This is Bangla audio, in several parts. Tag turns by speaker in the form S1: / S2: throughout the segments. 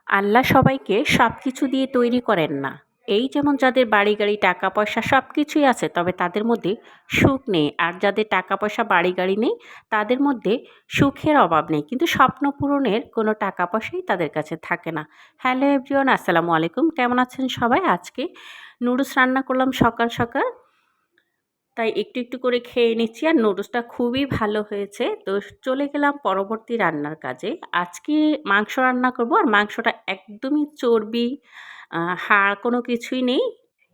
S1: আল্লাহ সবাইকে সবকিছু দিয়ে তৈরি করেন না। এই যেমন যাদের বাড়ি গাড়ি টাকা পয়সা সবকিছুই আছে তবে তাদের মধ্যে সুখ নেই। আর যাদের টাকা পয়সা বাড়ি গাড়ি নেই তাদের মধ্যে সুখের অভাব নেই। কিন্তু স্বপ্ন পূরণের কোনো টাকা পয়সাই তাদের কাছে থাকে না। হ্যালো এভরিওয়ান, আসসালামু আলাইকুম। কেমন আছেন সবাই? আজকে নুডলস রান্না করলাম সকাল, সকাল। তাই একটু করে খেয়ে নিচ্ছি আর নুডলসটা খুবই ভালো হয়েছে। তো চলে গেলাম পরবর্তী রান্নার কাজে। আজকে মাংস রান্না করব আর মাংসটা একদমই চর্বি, হাড় কোনো কিছুই নেই।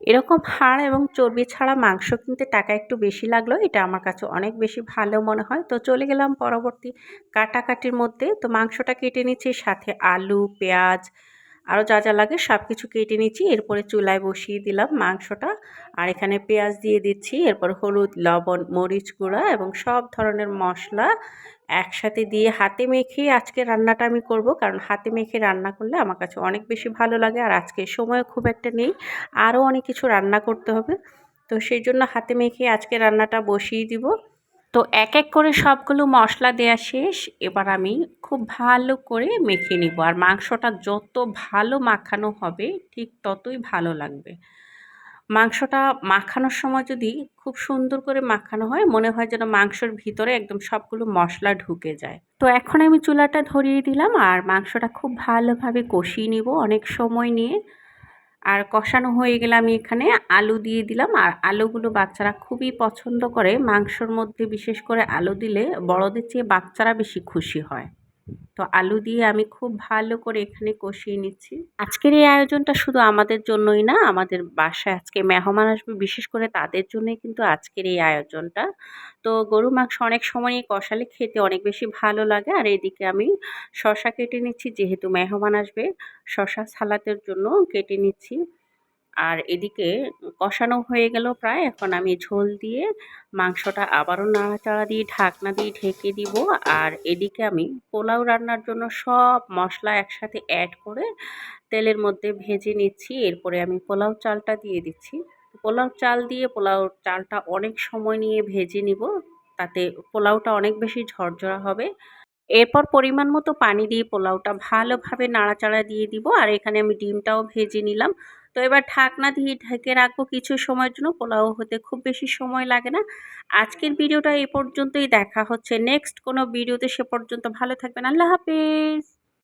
S1: এরকম হাড় এবং চর্বি ছাড়া মাংস কিনতে টাকা একটু বেশি লাগলেও এটা আমার কাছে অনেক বেশি ভালো মনে হয়। তো চলে গেলাম পরবর্তী কাটাকাটির মধ্যে। তো মাংসটা কেটে নিচ্ছি, সাথে আলু, পেঁয়াজ আরও যা লাগে সবকিছু কেটে নিচ্ছি। এরপরে চুলায় বসিয়ে দিলাম মাংসটা। আর এখানে পেঁয়াজ দিয়ে দিচ্ছি। এরপর হলুদ, লবণ, মরিচ গুঁড়া এবং সব ধরনের মশলা একসাথে দিয়ে হাতে মেখে আজকে রান্নাটা আমি করব। কারণ হাতে মেখে রান্না করলে আমার কাছে অনেক বেশি ভালো লাগে। আর আজকে সময় খুব একটা নেই, আরও অনেক কিছু রান্না করতে হবে। তো সেই জন্য হাতে মেখে আজকে রান্নাটা বসিয়ে দিব। তো এক করে সবগুলো মশলা দেয়া শেষ। এবার আমি খুব ভালো করে মেখে নিব। আর মাংসটা যত ভালো মাখানো হবে ঠিক ততই ভালো লাগবে। মাংসটা মাখানোর সময় যদি খুব সুন্দর করে মাখানো হয়, মনে হয় যেন মাংসের ভিতরে একদম সবগুলো মশলা ঢুকে যায়। তো এখন আমি চুলাটা ধরিয়ে দিলাম আর মাংসটা খুব ভালোভাবে কষিয়ে নিব অনেক সময় নিয়ে। আর কষানো হয়ে গেলে আমি এখানে আলু দিয়ে দিলাম। আর আলুগুলো বাচ্চারা খুবই পছন্দ করে। মাংসর মধ্যে বিশেষ করে আলু দিলে বড়দের চেয়ে বাচ্চারা বেশি খুশি হয়। তো আলু দিয়ে আমি খুব ভালো করে এখানে কষিয়ে নিচ্ছি। আজকের এই আয়োজনটা শুধু আমাদের জন্যই না, আমাদের বাসায় আজকে মেহমান আসবে, বিশেষ করে তাদের জন্যই কিন্তু আজকের এই আয়োজনটা। তো গরুর মাংস অনেক সময়ই কষালে খেতে অনেক বেশি ভালো লাগে। আর এদিকে আমি শসা কেটে নিচ্ছি, যেহেতু মেহমান আসবে শসা সালাদের জন্য কেটে নিচ্ছি। আর এদিকে কষানো হয়ে গেল প্রায়। এখন আমি ঝোল দিয়ে মাংসটা আবারও নাড়াচাড়া দিয়ে ঢাকনা দিয়ে ঢেকে দিব। আর এদিকে আমি পোলাও রান্নার জন্য সব মশলা একসাথে অ্যাড করে তেলের মধ্যে ভেজে নিচ্ছি। এরপরে আমি পোলাও চালটা দিয়ে দিচ্ছি। পোলাও চাল দিয়ে পোলাও চালটা অনেক সময় নিয়ে ভেজে নিব, তাতে পোলাওটা অনেক বেশি ঝরঝরা হবে। এরপর পরিমাণ মতো পানি দিয়ে পোলাওটা ভালোভাবে নাড়াচাড়া দিয়ে দিব। আর এখানে আমি ডিমটাও ভেজে নিলাম। তো এবার ঢাকনা দিয়ে ঢেকে রাখবো কিছু সময়ের জন্য। পোলাও হতে খুব বেশি সময় লাগে না। আজকের ভিডিওটা এই পর্যন্তই। দেখা হচ্ছে নেক্সট কোনো ভিডিওতে। সে পর্যন্ত ভালো থাকবেন। আল্লাহ হাফেজ।